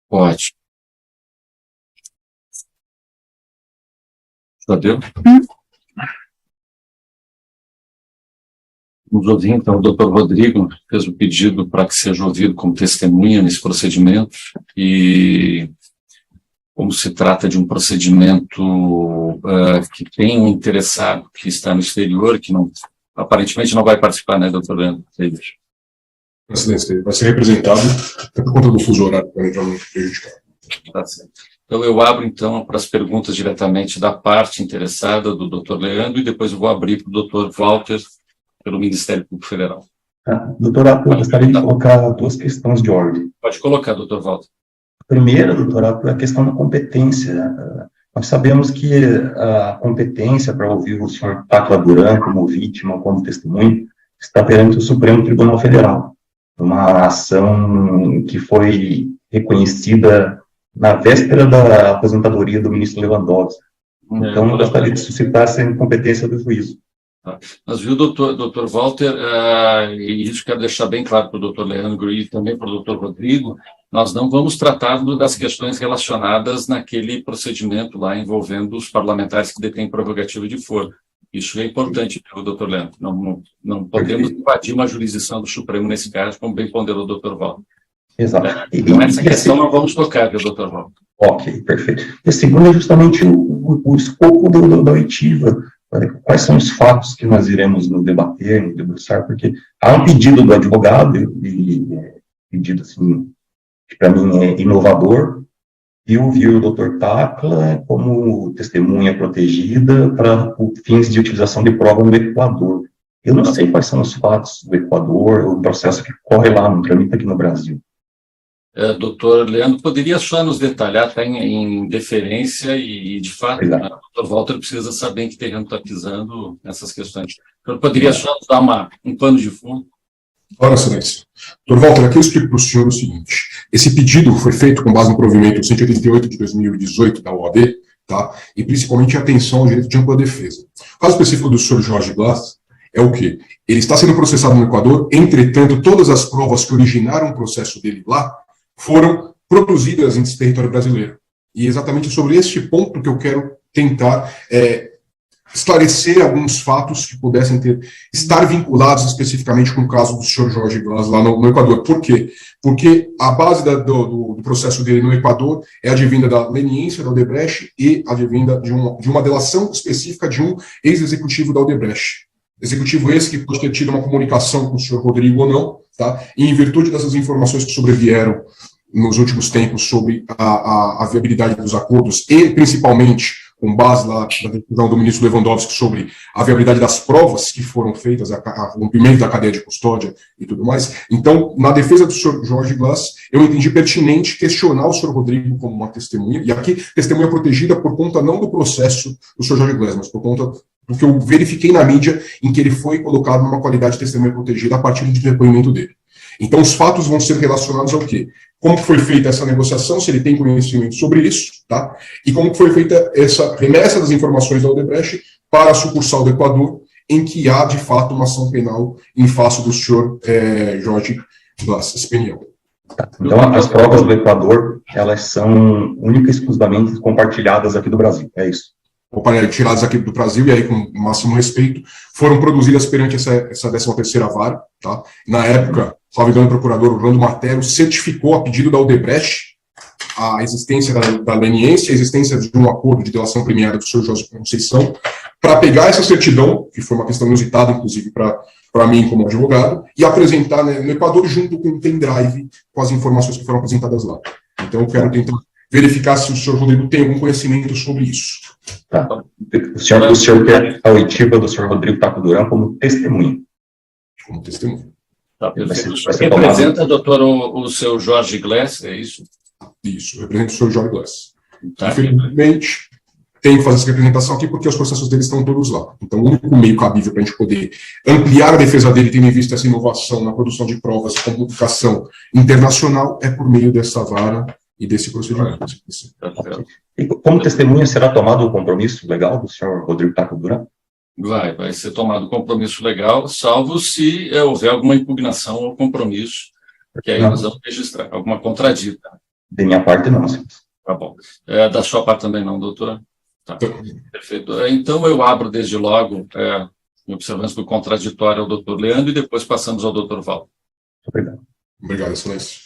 Pode. Já deu? Vamos ouvir, então, o doutor Rodrigo fez o pedido para que seja ouvido como testemunha nesse procedimento e, como se trata de um procedimento que tem um interessado que está no exterior, que não, aparentemente não vai participar, né, doutor Leandro? Excelência, vai ser representado até por conta do fuso horário, para não me prejudicar. Tá certo. Então, eu abro, então, para as perguntas diretamente da parte interessada do doutor Leandro e depois eu vou abrir para o doutor Walter, pelo Ministério Público Federal. Doutorado, eu gostaria de colocar duas questões de ordem. Pode colocar, doutor Walter. A primeira, doutorado, é a questão da competência. Nós sabemos que a competência para ouvir o senhor Tacla Duran como vítima, como testemunha, está perante o Supremo Tribunal Federal, uma ação que foi reconhecida na véspera da aposentadoria do ministro Lewandowski. Então, eu gostaria de suscitar essa incompetência do juízo. Mas viu, doutor Walter, e isso quero deixar bem claro para o doutor Leandro e também para o doutor Rodrigo, nós não vamos tratar das questões relacionadas naquele procedimento lá envolvendo os parlamentares que detêm prerrogativa de foro. Isso é importante, viu, doutor Leandro? Não podemos invadir uma jurisdição do Supremo nesse caso, como bem ponderou o doutor Walter. Exato. Então, essa questão não vamos tocar, viu, doutor Walter? Ok, perfeito. E a segunda é justamente o escopo da oitiva. Quais são os fatos que nós iremos nos debater, nos debruçar, porque há um pedido do advogado, e pedido, assim, que para mim é inovador, e ouvir o Dr. Tacla como testemunha protegida para fins de utilização de prova no Equador. Eu não sei quais são os fatos do Equador, o processo que corre lá, não tramita aqui no Brasil. Doutor Leandro, poderia só nos detalhar, tá, em deferência e de fato, o doutor Walter precisa saber em que terreno está pisando nessas questões. Então, poderia só nos dar um pano de fundo? Ora, excelência. Doutor Walter, aqui eu explico para o senhor o seguinte: esse pedido foi feito com base no provimento 188 de 2018 da OAB, tá? E principalmente atenção ao direito de ampla defesa. O caso específico do senhor Jorge Glass é o quê? Ele está sendo processado no Equador, entretanto, todas as provas que originaram o processo dele lá foram produzidas em território brasileiro. E é exatamente sobre este ponto que eu quero tentar esclarecer alguns fatos que pudessem estar vinculados especificamente com o caso do senhor Jorge Glass lá no Equador. Por quê? Porque a base do processo dele no Equador é advinda da leniência da Odebrecht e advinda de uma delação específica de um ex-executivo da Odebrecht. Executivo esse que pode ter tido uma comunicação com o senhor Rodrigo ou não, tá? E em virtude dessas informações que sobrevieram nos últimos tempos sobre a viabilidade dos acordos e, principalmente, com base lá na decisão do ministro Lewandowski sobre a viabilidade das provas que foram feitas, a rompimento da cadeia de custódia e tudo mais. Então, na defesa do senhor Jorge Glass, eu entendi pertinente questionar o senhor Rodrigo como uma testemunha, e aqui testemunha protegida por conta não do processo do senhor Jorge Glass, mas por conta do que eu verifiquei na mídia em que ele foi colocado numa qualidade de testemunha protegida a partir do depoimento dele. Então, os fatos vão ser relacionados ao quê? Como foi feita essa negociação, se ele tem conhecimento sobre isso, tá? E como foi feita essa remessa das informações da Odebrecht para a sucursal do Equador, em que há, de fato, uma ação penal em face do senhor Jorge Glass Espeniel. Então, as provas do Equador, elas são única e exclusivamente compartilhadas aqui do Brasil, é isso? Tiradas aqui do Brasil, e aí, com o máximo respeito, foram produzidas perante essa 13ª vara, tá? Na época, o salve-engano procurador Orlando Martelo certificou, a pedido da Odebrecht, a existência da leniência, a existência de um acordo de delação premiada do senhor José Conceição, para pegar essa certidão, que foi uma questão inusitada, inclusive, para mim como advogado, e apresentar, né, no Equador junto com o pendrive, com as informações que foram apresentadas lá. Então, eu quero tentar verificar se o senhor Rodrigo tem algum conhecimento sobre isso. Tá. O senhor quer a oitiva do senhor Rodrigo Tacla Duran como testemunha. Como testemunha. Tá, você representa, doutor, o seu Jorge Glass, é isso? Isso, representa o senhor Jorge Glass. Tá. Infelizmente, tenho que fazer essa representação aqui porque os processos dele estão todos lá. Então, o único meio cabível para a gente poder ampliar a defesa dele, tendo em vista essa inovação na produção de provas com publicação internacional, é por meio dessa vara e desse procedimento. E como testemunha, será tomado o compromisso legal do senhor Rodrigo Tacla Duran? Vai ser tomado compromisso legal, salvo se houver alguma impugnação ao compromisso, que aí nós vamos registrar, alguma contradita. De minha parte, não. Tá bom. Da sua parte também não, doutora? Tá. Perfeito. Então, eu abro desde logo, em observância do contraditório, ao doutor Leandro, e depois passamos ao doutor Val. Obrigado. Obrigado, excelência.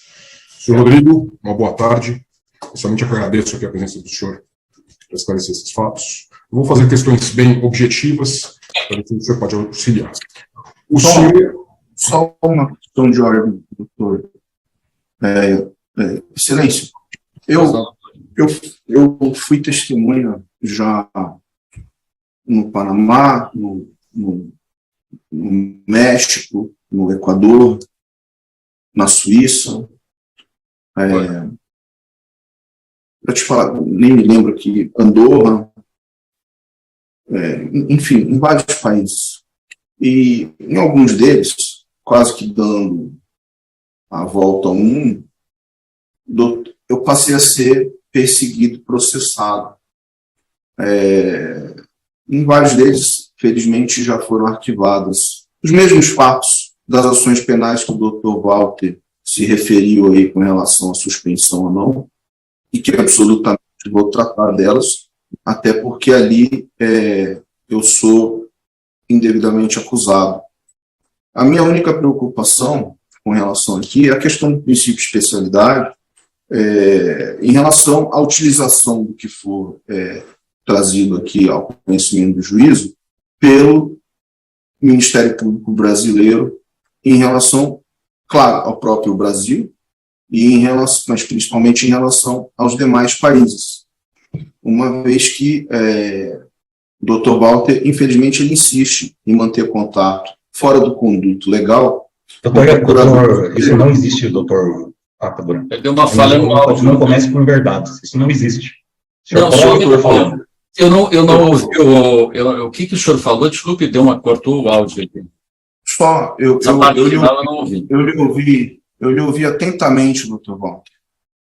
Senhor Rodrigo, uma boa tarde. Eu somente agradeço aqui a presença do senhor para esclarecer esses fatos. Eu vou fazer questões bem objetivas, para ver se o senhor pode auxiliar. Só uma questão de ordem, doutor. Excelência, eu fui testemunha já no Panamá, no México, no Equador, na Suíça. Para te falar, nem me lembro aqui, Andorra, enfim, em vários países. E em alguns deles, quase que dando a volta ao mundo, eu passei a ser perseguido, processado. Em vários deles, felizmente, já foram arquivados os mesmos fatos das ações penais que o Dr. Walter se referiu aí com relação à suspensão ou não, e que absolutamente vou tratar delas, até porque ali eu sou indevidamente acusado. A minha única preocupação com relação aqui é a questão do princípio de especialidade, em relação à utilização do que for trazido aqui ao conhecimento do juízo pelo Ministério Público Brasileiro em relação, claro, ao próprio Brasil, mas principalmente em relação aos demais países. Uma vez que o Dr. Walter, infelizmente, ele insiste em manter contato fora do conduto legal. Doutor, isso não existe, doutor Pacadura. Deu uma falha no áudio. Não comece por verdades, isso não existe. Não, eu não ouvi o que o senhor falou, desculpe, cortou o áudio aqui. Só, eu lhe ouvi atentamente, doutor Walter.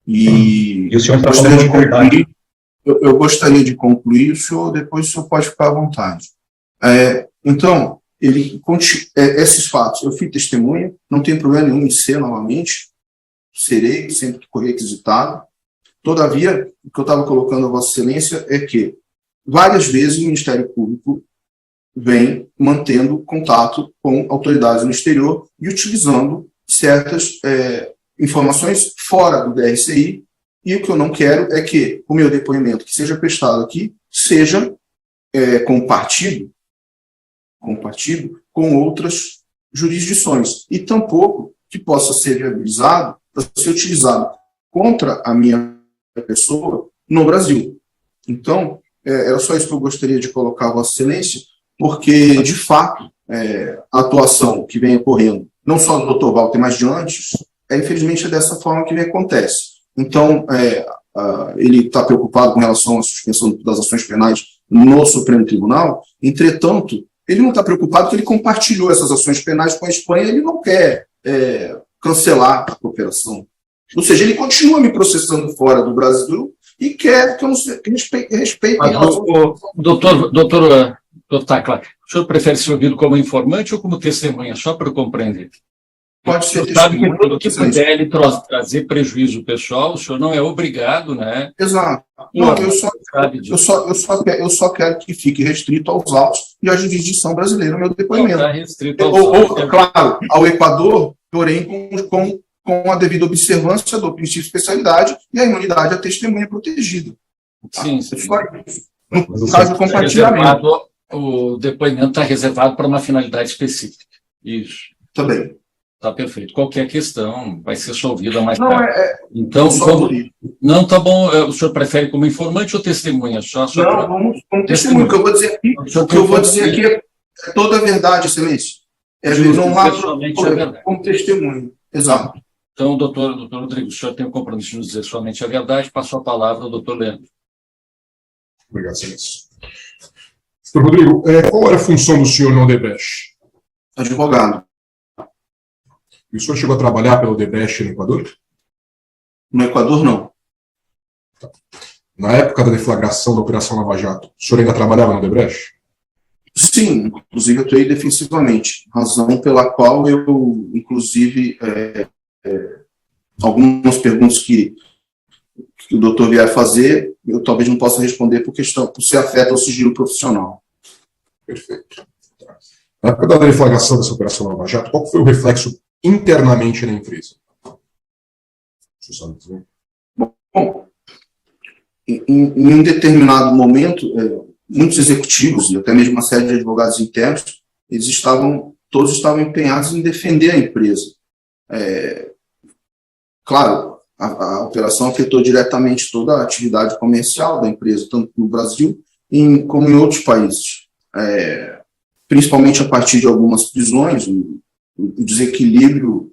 E o senhor está falando de verdade. Eu gostaria de concluir, depois o senhor pode ficar à vontade. Então, esses fatos, eu fui testemunha, não tem problema nenhum em ser novamente, serei sempre que for requisitado. Todavia, o que eu estava colocando a Vossa Excelência é que várias vezes o Ministério Público vem mantendo contato com autoridades no exterior e utilizando certas informações fora do DRCI, e o que eu não quero é que o meu depoimento que seja prestado aqui seja compartido com outras jurisdições, e tampouco que possa ser viabilizado para ser utilizado contra a minha pessoa no Brasil. Então, era só isso que eu gostaria de colocar a Vossa Excelência, porque, de fato, a atuação que vem ocorrendo, não só do Dr. Walter, mas de antes, infelizmente é dessa forma que acontece. Então, ele está preocupado com relação à suspensão das ações penais no Supremo Tribunal, entretanto, ele não está preocupado porque ele compartilhou essas ações penais com a Espanha, ele não quer cancelar a cooperação. Ou seja, ele continua me processando fora do Brasil e quer que eu respeite em relação... Doutor Tacla, o senhor prefere ser ouvido como informante ou como testemunha? Só para eu compreender. Pode ser testemunha. Sabe que tudo que puder ele trazer prejuízo pessoal, o senhor não é obrigado, né? Exato. Não, eu só quero que fique restrito aos autos e à jurisdição brasileira o meu depoimento. Não está restrito aos autos. Claro, ao Equador, porém com a devida observância do princípio de especialidade e a imunidade à testemunha protegida. Sim, sim. No caso do compartilhamento. O depoimento está reservado para uma finalidade específica. Isso. Também. Está perfeito. Qualquer questão vai ser solvida mais tarde. Então, não, tá bom. O senhor prefere como informante ou testemunha? Não, vamos como testemunha. O que eu vou dizer aqui é toda a verdade, Excelência. Não há problema, como testemunha. Exato. Então, doutor Rodrigo, o senhor tem o compromisso de nos dizer somente a verdade. Passo a palavra ao doutor Leandro. Obrigado, Excelência. Doutor Rodrigo, qual era a função do senhor no Odebrecht? Advogado. E o senhor chegou a trabalhar pelo Odebrecht no Equador? No Equador, não. Na época da deflagração da Operação Lava Jato, o senhor ainda trabalhava no Odebrecht? Sim, inclusive atuei defensivamente, razão pela qual eu, inclusive, algumas perguntas que que o doutor vier fazer, eu talvez não possa responder por se afeta ao sigilo profissional. Perfeito. Na época da deflagração dessa operação Lava Jato, qual foi o reflexo internamente na empresa? Você sabe dizer? Bom, em um determinado momento, muitos executivos, e até mesmo uma série de advogados internos, todos estavam empenhados em defender a empresa. Claro, a operação afetou diretamente toda a atividade comercial da empresa, tanto no Brasil como em outros países. Principalmente a partir de algumas prisões, o desequilíbrio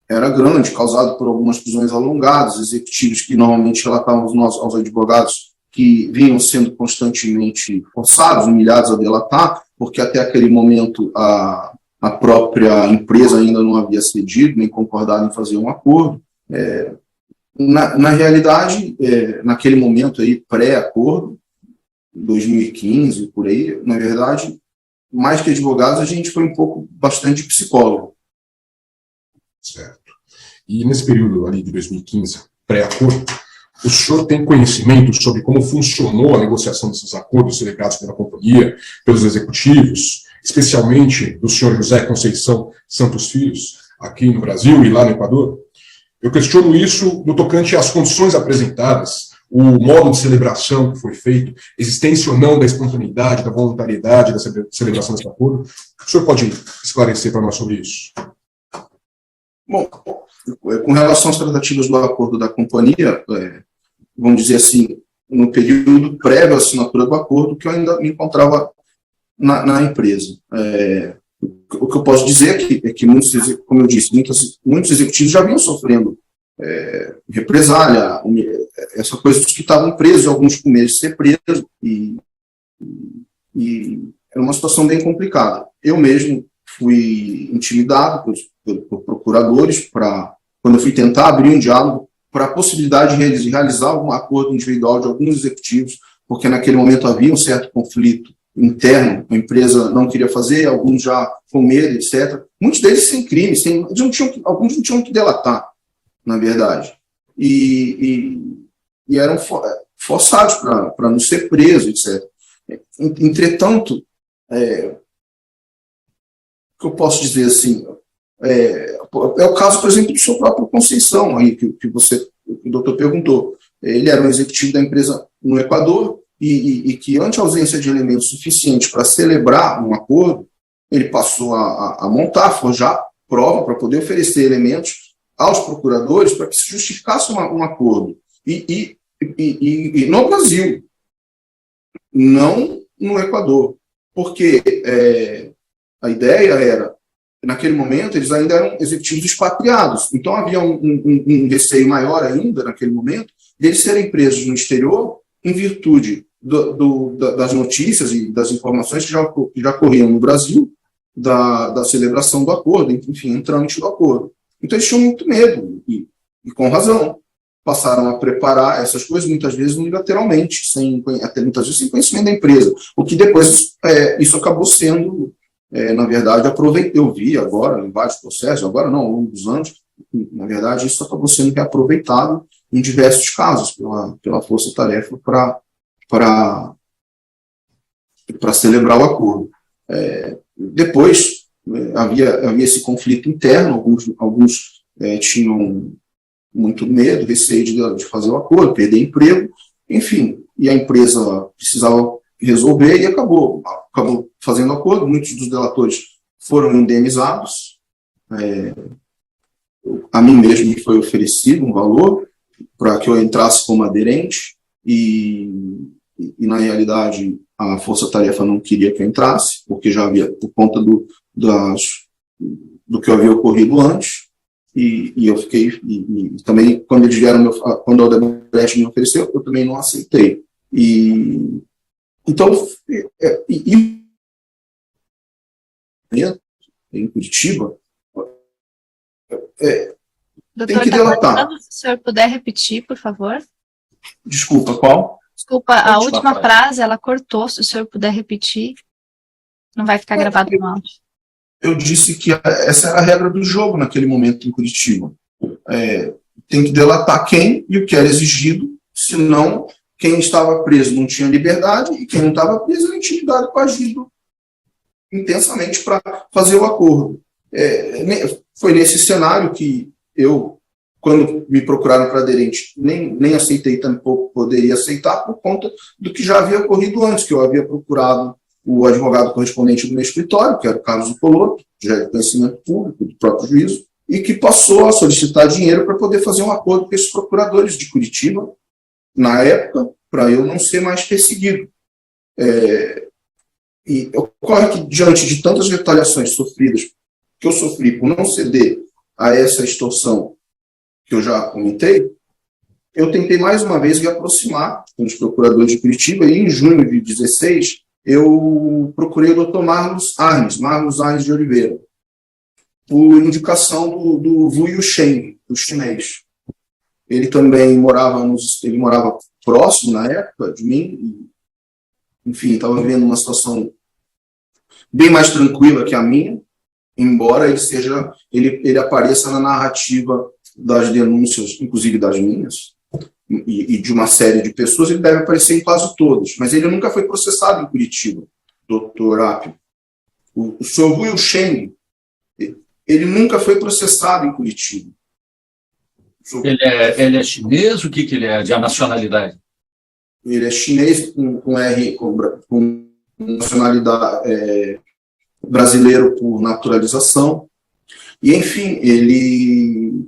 era grande, causado por algumas prisões alongadas, executivos que normalmente relatavam aos advogados que vinham sendo constantemente forçados, humilhados a delatar, porque até aquele momento a própria empresa ainda não havia cedido, nem concordado em fazer um acordo. Na realidade, naquele momento aí, pré-acordo, 2015, por aí, na verdade, mais que advogados, a gente foi bastante psicólogo. Certo. E nesse período ali de 2015, pré-acordo, o senhor tem conhecimento sobre como funcionou a negociação desses acordos celebrados pela companhia, pelos executivos, especialmente do senhor José Conceição Santos Filhos, aqui no Brasil e lá no Equador? Eu questiono isso no tocante às condições apresentadas, o modo de celebração que foi feito, existência ou não da espontaneidade, da voluntariedade da celebração desse acordo. O senhor pode esclarecer para nós sobre isso? Bom, com relação às tratativas do acordo da companhia, vamos dizer assim, no período prévio à assinatura do acordo, que eu ainda me encontrava na empresa. O que eu posso dizer é que muitos, como eu disse, muitos executivos já vinham sofrendo represália, essa coisa dos que estavam presos, alguns com medo de ser presos, e era uma situação bem complicada. Eu mesmo fui intimidado por procuradores quando eu fui tentar abrir um diálogo para a possibilidade de realizar um acordo individual de alguns executivos, porque naquele momento havia um certo conflito interno, a empresa não queria fazer, alguns já com medo, etc. Muitos deles sem crime, alguns não tinham que delatar, na verdade. E eram forçados para não ser presos, etc. Entretanto, o que eu posso dizer assim, é o caso, por exemplo, do seu próprio Conceição, aí, que o doutor perguntou. Ele era um executivo da empresa no Equador, e que, ante a ausência de elementos suficientes para celebrar um acordo, ele passou a montar, forjar prova para poder oferecer elementos aos procuradores para que se justificasse um acordo. E no Brasil, não no Equador, porque a ideia era, naquele momento, eles ainda eram executivos expatriados, então havia um receio maior ainda, naquele momento, deles serem presos no exterior em virtude das notícias e das informações que já corriam no Brasil, da celebração do acordo, enfim, em trâmite do acordo. Então eles tinham muito medo, e com razão. Passaram a preparar essas coisas, muitas vezes unilateralmente, até muitas vezes sem conhecimento da empresa, o que depois isso acabou sendo, na verdade, eu vi agora, em vários processos, agora não, ao longo dos anos, na verdade, isso acabou sendo reaproveitado em diversos casos pela Força Tarefa para celebrar o acordo. Depois, havia esse conflito interno, alguns tinham muito medo, receio de fazer o acordo, perder emprego, enfim, e a empresa precisava resolver e acabou fazendo acordo. Muitos dos delatores foram indenizados, a mim mesmo me foi oferecido um valor para que eu entrasse como aderente, e na realidade a Força Tarefa não queria que eu entrasse, porque já havia, por conta do que havia ocorrido antes, e eu fiquei, e também quando eles vieram, quando a Odebrecht me ofereceu, eu também não aceitei. Então, em Curitiba, Doutor, tem que delatar. Se o senhor puder repetir, por favor. Desculpa, qual? Desculpa, a última frase, ela cortou, se o senhor puder repetir, não vai ficar gravado no áudio. Eu disse que essa era a regra do jogo naquele momento em Curitiba. tem que delatar quem e o que era exigido, senão quem estava preso não tinha liberdade e quem não estava preso era intimidado, coagido intensamente para fazer o acordo. Foi nesse cenário que eu, quando me procuraram para aderente, nem aceitei, tampouco poderia aceitar, por conta do que já havia ocorrido antes, que eu havia procurado o advogado correspondente do meu escritório, que era o Carlos Poloto, já é conhecimento público do próprio juízo, e que passou a solicitar dinheiro para poder fazer um acordo com esses procuradores de Curitiba, na época, para eu não ser mais perseguido. E ocorre que, diante de tantas retaliações sofridas, que eu sofri por não ceder a essa extorsão que eu já comentei, eu tentei mais uma vez me aproximar dos procuradores de Curitiba, e em junho de 2016, eu procurei o Dr. Marlos Arnes de Oliveira, por indicação do Wu Yusheng, do chinês. Ele também morava próximo, na época, de mim, e, enfim, estava vivendo uma situação bem mais tranquila que a minha, embora ele apareça na narrativa das denúncias, inclusive das minhas, e de uma série de pessoas, ele deve aparecer em quase todas, mas ele nunca foi processado em Curitiba, doutor Apio. O senhor Wu Yusheng, ele nunca foi processado em Curitiba. Ele é chinês? O que ele é de nacionalidade? Ele é chinês com nacionalidade brasileiro por naturalização. E, enfim, ele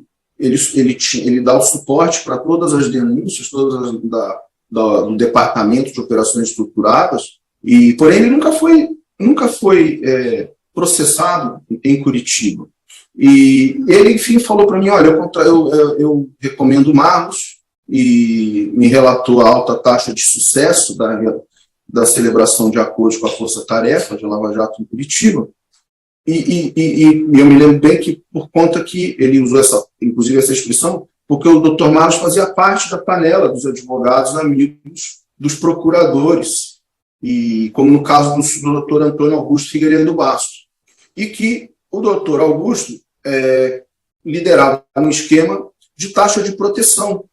dá o suporte para todas as denúncias, do Departamento de Operações Estruturadas, porém ele nunca foi processado em Curitiba. E ele, enfim, falou para mim, olha, eu recomendo o Marlos, e me relatou a alta taxa de sucesso da celebração de acordos com a Força Tarefa de Lava Jato em Curitiba. E eu me lembro bem que, por conta que ele usou inclusive essa expressão, porque o Dr. Marlos fazia parte da panela dos advogados amigos dos procuradores, e como no caso do Dr. Antônio Augusto Figueiredo Bastos, e que o Dr. Augusto liderava um esquema de taxa de proteção,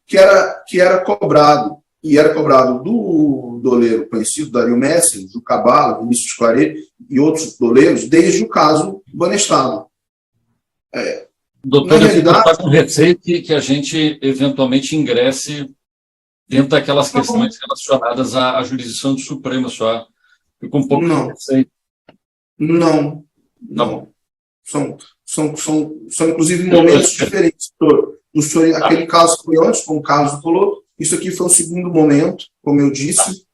que era cobrado, e era cobrado do doleiro conhecido, Dario Messi, do Cabala, Vinícius Claret e outros doleiros, desde o caso Banestado. Doutor, eu estou com receio que a gente eventualmente ingresse dentro daquelas questões relacionadas à jurisdição do Supremo, só. Fico um pouco de receio. Não. São inclusive momentos diferentes. Aquele caso foi antes, como o Carlos falou, isso aqui foi o segundo momento, como eu disse,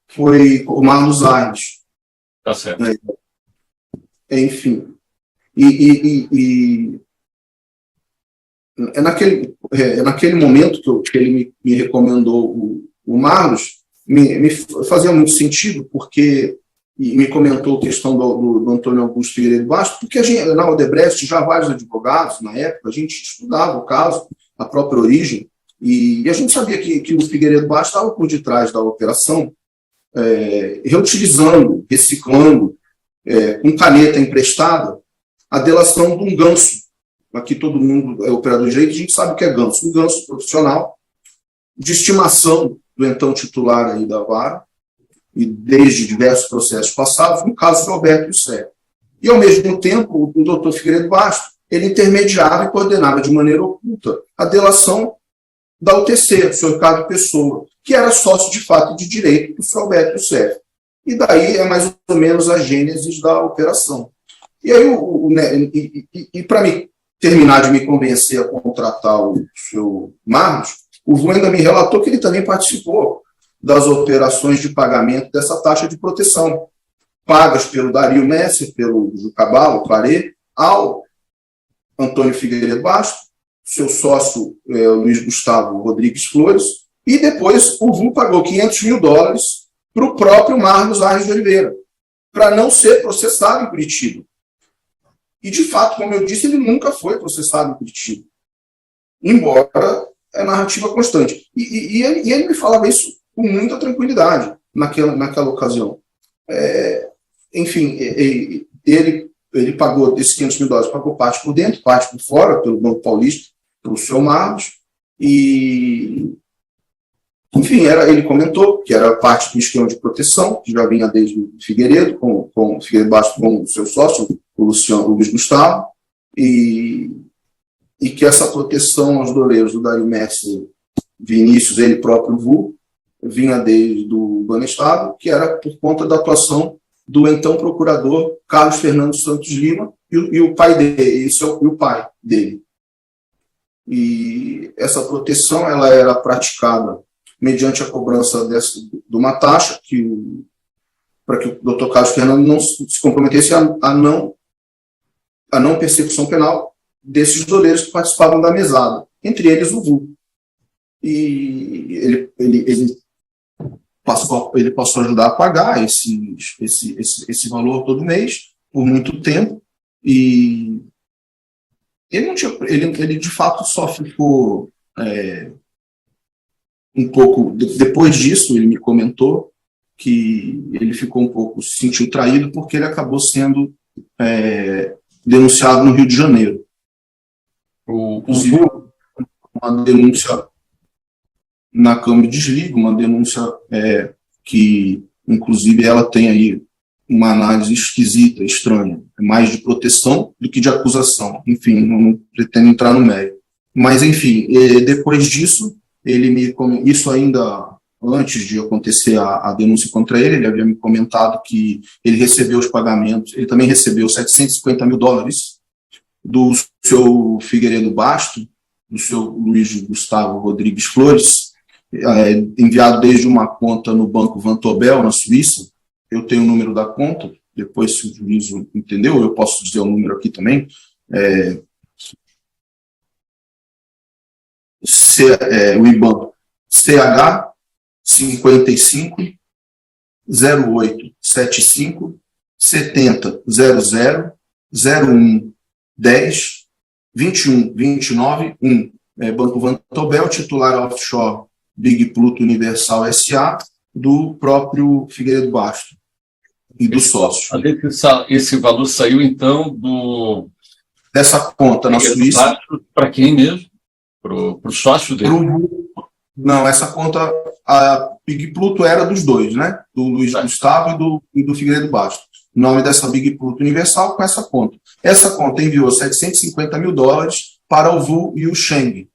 foi o Marlos Arnes. Tá certo. Enfim. Naquele momento que ele me recomendou o Marlos, me fazia muito sentido, porque e me comentou a questão do Antônio Augusto Figueiredo Bastos, porque na Odebrecht, já vários advogados, na época, a gente estudava o caso, a própria origem, e a gente sabia que o Figueiredo Bastos estava por detrás da operação, reutilizando, reciclando, com caneta emprestada, a delação de um ganso. Aqui todo mundo é operador de direito, a gente sabe o que é ganso. Um ganso profissional, de estimação do então titular aí da vara, e desde diversos processos passados, no caso do Alberto Youssef. E, ao mesmo tempo, o doutor Figueiredo Bastos, ele intermediava e coordenava de maneira oculta a delação da UTC, do senhor Ricardo Pessoa, que era sócio de fato de direito do senhor Alberto Youssef. E daí é mais ou menos a gênese da operação. E aí, para mim terminar de me convencer a contratar o senhor Marlos, o Vu ainda me relatou que ele também participou das operações de pagamento dessa taxa de proteção, pagas pelo Dario Messi, pelo Cabalo, Claret, ao Antônio Figueiredo Bastos, seu sócio Luiz Gustavo Rodrigues Flores, e depois o VU pagou $500 mil para o próprio Marlos Arnes de Oliveira, para não ser processado em Curitiba. E, de fato, como eu disse, ele nunca foi processado em Curitiba, embora é narrativa constante. E ele me falava isso com muita tranquilidade naquela ocasião. Enfim, ele pagou esses $500 mil, pagou parte por dentro, parte por fora, pelo Banco Paulista, para o seu Marlos, e, enfim, ele comentou que era parte do esquema de proteção, que já vinha desde o Figueiredo, com o Figueiredo Bastos, com o seu sócio, o Luiz Gustavo, e que essa proteção aos doleiros do Dario Mestre, Vinícius, ele próprio, Vu, vinha desde o Banestado, que era por conta da atuação do então procurador Carlos Fernando Santos Lima e o pai dele, e o pai dele. E essa proteção ela era praticada mediante a cobrança de uma taxa para que o doutor Carlos Fernando não se comprometesse a não persecução penal desses doleiros que participavam da mesada, entre eles o Vu. E ele passou a ajudar a pagar esse valor todo mês, por muito tempo, e ele de fato só ficou um pouco, depois disso ele me comentou que ele ficou um pouco, se sentiu traído porque ele acabou sendo denunciado no Rio de Janeiro. Inclusive, uma denúncia na Câmara de Desliga, uma denúncia que, inclusive, ela tem aí uma análise esquisita, estranha, mais de proteção do que de acusação. Enfim, não pretendo entrar no mérito. Mas, enfim, depois disso, isso ainda antes de acontecer a denúncia contra ele havia me comentado que ele recebeu os pagamentos, ele também recebeu $750 mil do seu Figueiredo Bastos, do seu Luiz Gustavo Rodrigues Flores, enviado desde uma conta no Banco Vontobel, na Suíça. Eu tenho o número da conta, depois, se o juízo entendeu, eu posso dizer o número aqui também. O IBAN CH 55 08 75 70 00 01 10 21 29 1. Banco Vontobel, titular offshore Big Pluto Universal S.A., do próprio Figueiredo Bastos e do sócio. Esse valor saiu, então, dessa conta na Suíça. Para quem mesmo? Para o sócio dele? Não, essa conta, a Big Pluto era dos dois, né? Do Luiz Gustavo e do Figueiredo Bastos. O nome dessa Big Pluto Universal com essa conta. Essa conta enviou $750 mil para o Vu e o Sheng.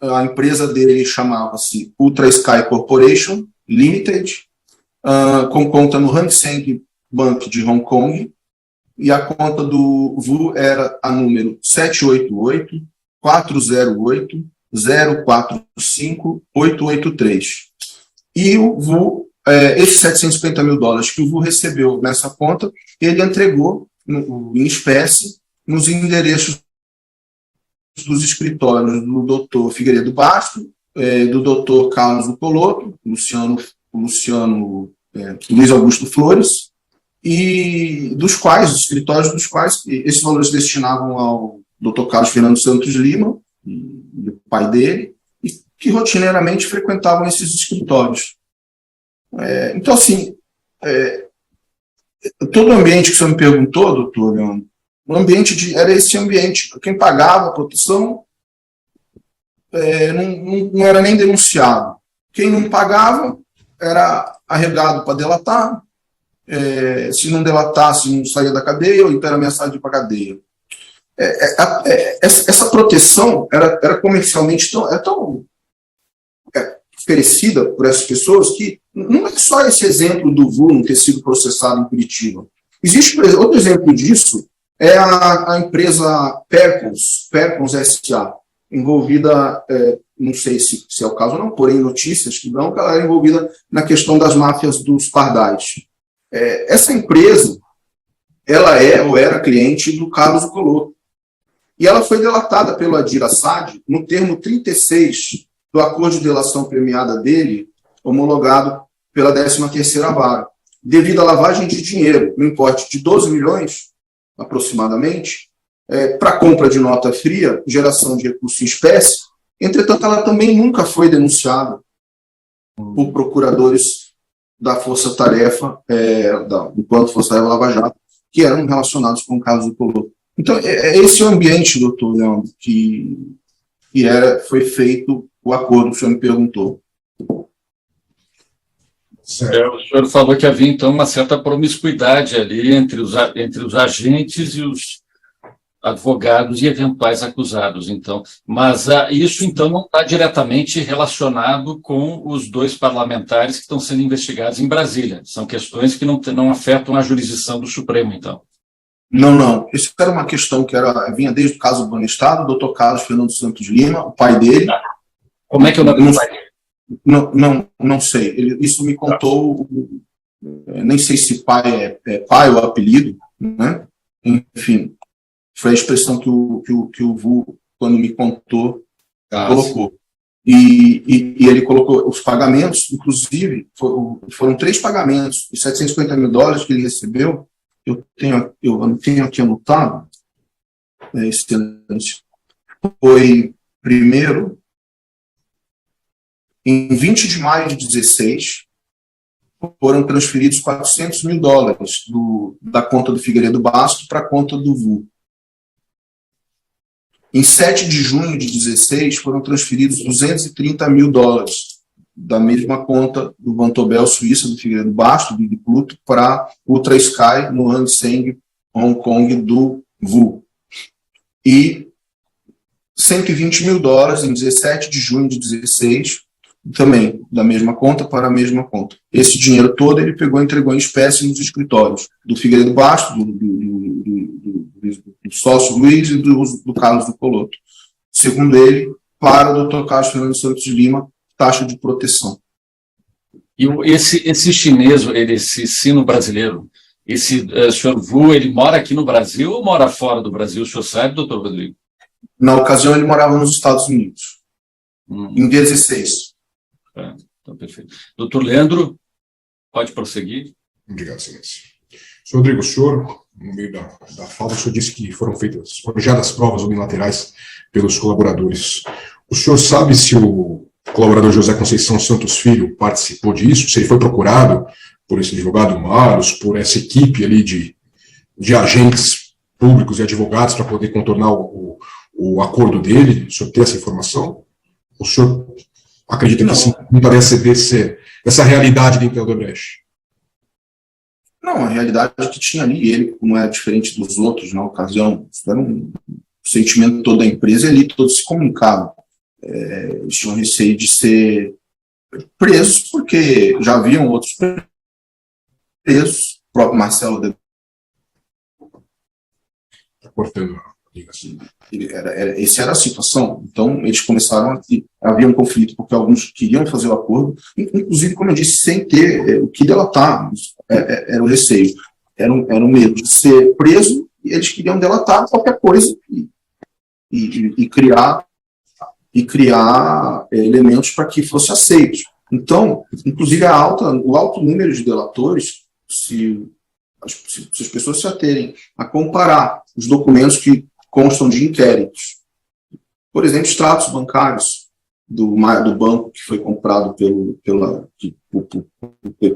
A empresa dele chamava-se Ultra Sky Corporation Limited, com conta no Hang Seng Bank de Hong Kong, e a conta do Vu era a número 788 408 045 883. E o Vu, esses $750 mil que o Vu recebeu nessa conta, ele entregou em espécie nos endereços dos escritórios do doutor Figueiredo Bastos, do doutor Carlos Coloto, Luiz Augusto Flores, e dos escritórios dos quais esses valores se destinavam ao doutor Carlos Fernando Santos Lima, e o pai dele, e que rotineiramente frequentavam esses escritórios. Então, assim, todo o ambiente que o senhor me perguntou, doutor Leandro, era esse ambiente. Quem pagava a proteção não era nem denunciado. Quem não pagava era arregado para delatar. Se não delatasse, não saía da cadeia, ou então era ameaçado de ir para a cadeia. Essa proteção era comercialmente tão oferecida por essas pessoas que não é só esse exemplo do Vu não ter sido processado em Curitiba. Existe outro exemplo disso, é a empresa Percons S.A., envolvida, não sei se é o caso ou não, porém notícias que dão que ela é envolvida na questão das máfias dos pardais. Essa empresa, ela ou era cliente do Carlos Coloto. E ela foi delatada pelo Adir Assad no termo 36 do acordo de delação premiada dele, homologado pela 13ª Vara, devido à lavagem de dinheiro, no importe de 12 milhões, aproximadamente, para compra de nota fria, geração de recurso em espécie. Entretanto, ela também nunca foi denunciada por procuradores da Força-Tarefa, do Plano Força-Tarefa Lava Jato, que eram relacionados com o caso do Coloto. Então, é esse o ambiente, doutor Leandro, que foi feito o acordo que o senhor me perguntou. Certo. O senhor falou que havia, então, uma certa promiscuidade ali entre os agentes e os advogados e eventuais acusados, então. Mas isso, então, não está diretamente relacionado com os 2 parlamentares que estão sendo investigados em Brasília. São questões que não afetam a jurisdição do Supremo, então. Não. Isso era uma questão que vinha desde o caso do Banestado, o doutor Carlos Fernando Santos Lima, o pai dele. Como é que eu não pai dele? Não sei. Isso me contou, nem sei se pai é pai ou apelido, né? Enfim, foi a expressão que o Vu, quando me contou, colocou. E ele colocou os pagamentos, inclusive, foram 3 pagamentos de $750 mil que ele recebeu. Eu tenho aqui anotado, excelente. Foi, primeiro, em 20 de maio de 2016, foram transferidos $400 mil da conta do Figueiredo Basto para a conta do Vu. Em 7 de junho de 2016, foram transferidos $230 mil da mesma conta do Vantobel Suíça, do Figueiredo Basto, do Big Pluto, para Ultra Sky, no Hang Seng, Hong Kong, do Vu. E $120 mil em 17 de junho de 2016, também da mesma conta para a mesma conta. Esse dinheiro todo ele pegou e entregou em espécie nos escritórios do Figueiredo Basto, do sócio Luiz e do Carlos do Coloto. Segundo ele, para o Dr. Carlos Fernando Santos de Lima, taxa de proteção. E esse chinês, esse sino brasileiro, esse senhor Vu, ele mora aqui no Brasil ou mora fora do Brasil? O senhor sabe, doutor Rodrigo? Na ocasião, ele morava nos Estados Unidos, em 2016. Então, perfeito. Doutor Leandro, pode prosseguir. Obrigado, excelência. Senhor Rodrigo, o senhor, no meio da fala, o senhor disse que foram forjadas provas unilaterais pelos colaboradores. O senhor sabe se o colaborador José Conceição Santos Filho participou disso? Se ele foi procurado por esse advogado Maros, por essa equipe ali de agentes públicos e advogados para poder contornar o acordo dele? O senhor tem essa informação? O senhor acredita que sim, não parece dessa realidade dentro da Odebrecht? Não, a realidade que tinha ali, ele não é diferente dos outros na ocasião, era um sentimento toda a empresa, e ali todos se comunicavam. Eles tinham receio de ser presos, porque já haviam outros presos, o próprio Marcelo Está cortando a ligação. Essa era a situação. Então, eles começaram havia um conflito, porque alguns queriam fazer o acordo, inclusive, como eu disse, sem ter o que delatar. Era o receio. Era um medo de ser preso, e eles queriam delatar qualquer coisa e criar elementos para que fosse aceito. Então, inclusive, o alto número de delatores, se as pessoas se aterem a comparar os documentos que constam de inquéritos, por exemplo, extratos bancários do banco que foi comprado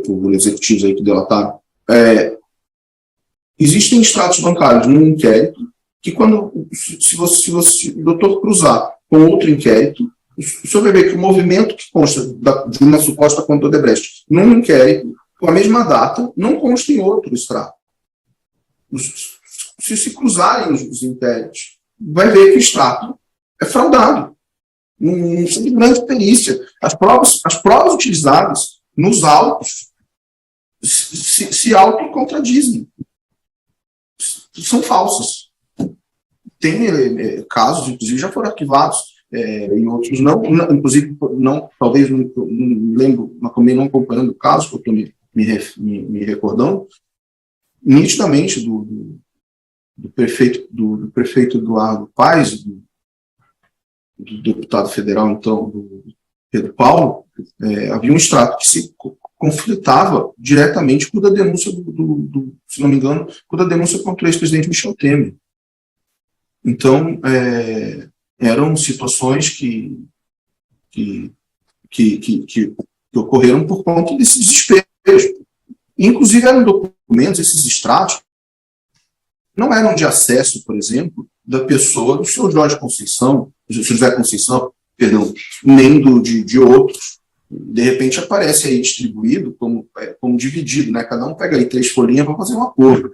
por executivos aí que delataram, existem extratos bancários num inquérito que se o doutor cruzar com outro inquérito, o senhor vai ver que o movimento que consta de uma suposta conta Odebrecht num inquérito, com a mesma data, não consta em outro extrato. Se cruzarem os inquéritos, vai ver que o extrato é fraudado. Não tem grande perícia. As provas utilizadas nos autos se autocontradizem. São falsas. Tem casos, inclusive, já foram arquivados, e outros não, inclusive, talvez não lembro, mas também não acompanhando o caso, que eu estou me recordando, nitidamente do prefeito Eduardo Paes, do deputado federal, então, do Pedro Paulo, havia um extrato que se conflitava diretamente com a denúncia se não me engano, com a denúncia contra o ex-presidente Michel Temer. Então, eram situações que ocorreram por conta desse desespero. Inclusive, eram documentos, esses extratos, não eram de acesso, por exemplo, da pessoa, do senhor Jorge Conceição, do senhor José Conceição, perdão, nem de outros. De repente aparece aí distribuído como dividido, né? Cada um pega aí 3 folhinhas para fazer um acordo,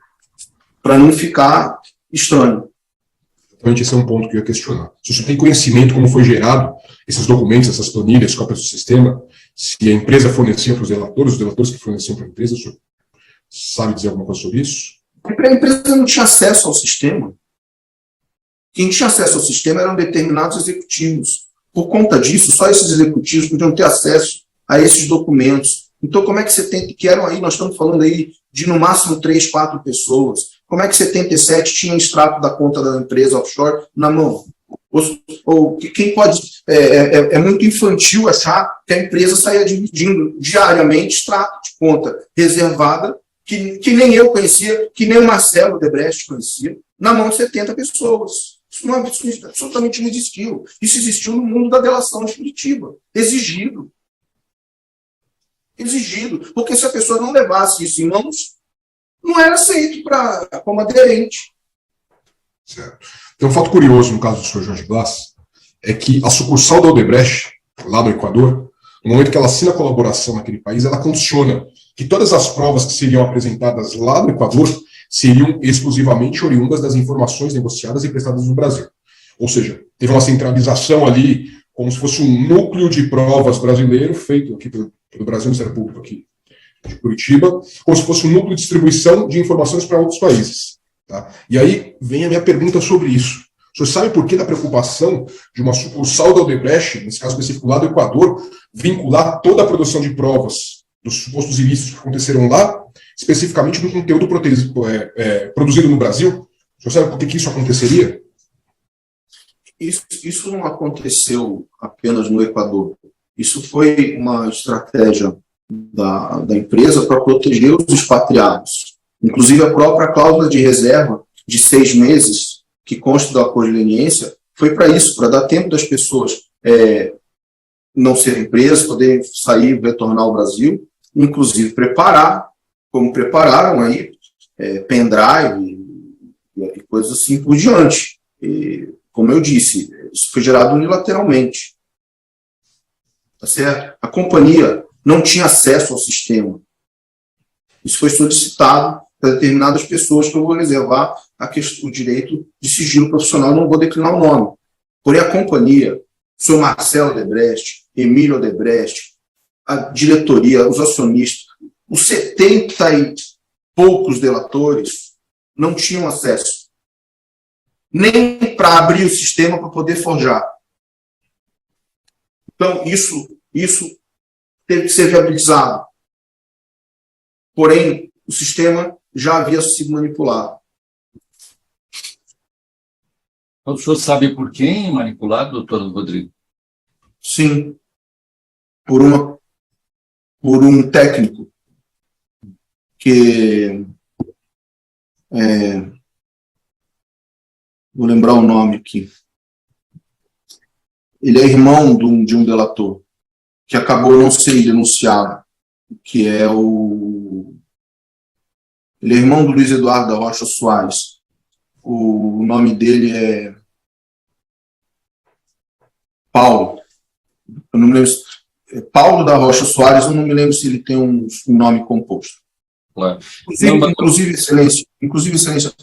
para não ficar estranho. Exatamente, esse é um ponto que eu ia questionar. Se você tem conhecimento como foi gerado esses documentos, essas planilhas, cópias do sistema, se a empresa fornecia para os delatores que forneciam para a empresa, o senhor sabe dizer alguma coisa sobre isso? A empresa não tinha acesso ao sistema. Quem tinha acesso ao sistema eram determinados executivos. Por conta disso, só esses executivos podiam ter acesso a esses documentos. Então, como é que 70, que eram aí, nós estamos falando aí de no máximo 3, 4 pessoas, como é que 77 tinha extrato da conta da empresa offshore na mão? Ou quem pode... É muito infantil achar que a empresa saía dividindo diariamente extrato de conta reservada, que nem eu conhecia, que nem o Marcelo Debrecht conhecia, na mão de 70 pessoas. Isso absolutamente não existiu. Isso existiu no mundo da delação definitiva. Exigido. Porque se a pessoa não levasse isso em mãos, não era aceito como aderente. Certo. Tem um fato curioso no caso do Sr. Jorge Glass, é que a sucursal da Odebrecht, lá no Equador, no momento que ela assina a colaboração naquele país, ela condiciona que todas as provas que seriam apresentadas lá no Equador seriam exclusivamente oriundas das informações negociadas e prestadas no Brasil. Ou seja, teve uma centralização ali, como se fosse um núcleo de provas brasileiro, feito aqui pelo Brasil, Ministério Público aqui de Curitiba, como se fosse um núcleo de distribuição de informações para outros países. Tá? E aí vem a minha pergunta sobre isso. O senhor sabe por que da preocupação de uma sucursal da Odebrecht, nesse caso específico lá do Equador, vincular toda a produção de provas dos supostos ilícitos que aconteceram lá, especificamente do conteúdo produzido no Brasil? O senhor sabe por que isso aconteceria? Isso não aconteceu apenas no Equador. Isso foi uma estratégia da empresa para proteger os expatriados. Inclusive, a própria cláusula de reserva de 6 meses, que consta do acordo de leniência, foi para isso, para dar tempo das pessoas não serem presas, poderem sair, retornar ao Brasil, inclusive preparar, como prepararam aí, pendrive e coisas assim por diante. E, como eu disse, isso foi gerado unilateralmente. Tá certo? A companhia não tinha acesso ao sistema. Isso foi solicitado para determinadas pessoas, que eu vou reservar o direito de sigilo profissional, não vou declinar o nome. Porém, a companhia, o senhor Marcelo Debrecht, Emílio Debrecht, a diretoria, os acionistas, os 70 e poucos delatores não tinham acesso. Nem para abrir o sistema para poder forjar. Então, isso teve que ser viabilizado. Porém, o sistema já havia sido manipulado. O senhor sabe por quem manipulado, doutor Rodrigo? Sim. Por um técnico que... vou lembrar o nome aqui. Ele é irmão de um delator, que acabou não sendo denunciado, que é ele é irmão do Luiz Eduardo da Rocha Soares. O nome dele é Paulo. Eu não me lembro. Paulo da Rocha Soares, eu não me lembro se ele tem um nome composto. Claro. Inclusive, excelência,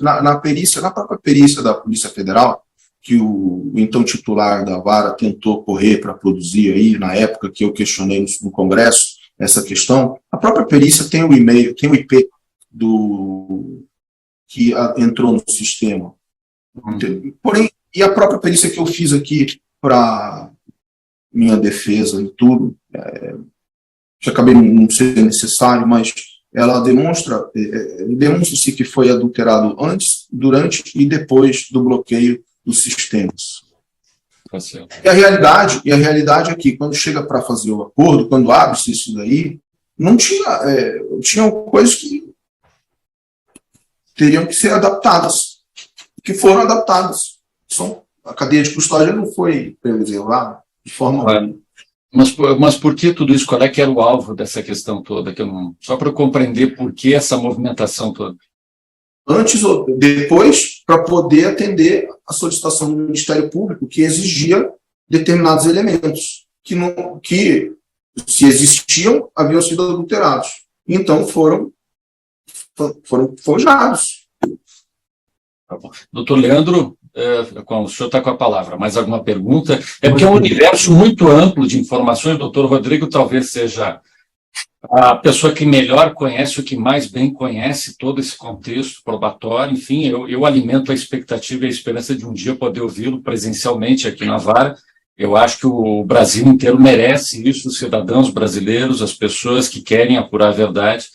na própria perícia da Polícia Federal, que o então titular da vara tentou correr para produzir aí, na época que eu questionei no Congresso essa questão, a própria perícia tem o e-mail, tem o IP que entrou no sistema. Porém, e a própria perícia que eu fiz aqui para minha defesa e tudo, que acabei não sendo necessário, mas ela demonstra-se que foi adulterado antes, durante e depois do bloqueio dos sistemas. E a realidade é que, quando chega para fazer o acordo, quando abre-se isso daí, não tinham coisas que teriam que ser adaptadas, que foram adaptadas. A cadeia de custódia não foi preservada de forma alguma. Mas por que tudo isso? Qual é que era o alvo dessa questão toda? Só para eu compreender por que essa movimentação toda. antes ou depois, para poder atender a solicitação do Ministério Público, que exigia determinados elementos, que se existiam, haviam sido adulterados. Então, foram forjados. Tá bom. Doutor Leandro, o senhor está com a palavra. Mais alguma pergunta? É porque é um universo muito amplo de informações. O doutor Rodrigo talvez seja a pessoa que melhor conhece, o que mais bem conhece todo esse contexto probatório. Enfim, eu alimento a expectativa e a esperança de um dia poder ouvi-lo presencialmente aqui na Vara. Eu acho que o Brasil inteiro merece isso, os cidadãos brasileiros, as pessoas que querem apurar a verdade,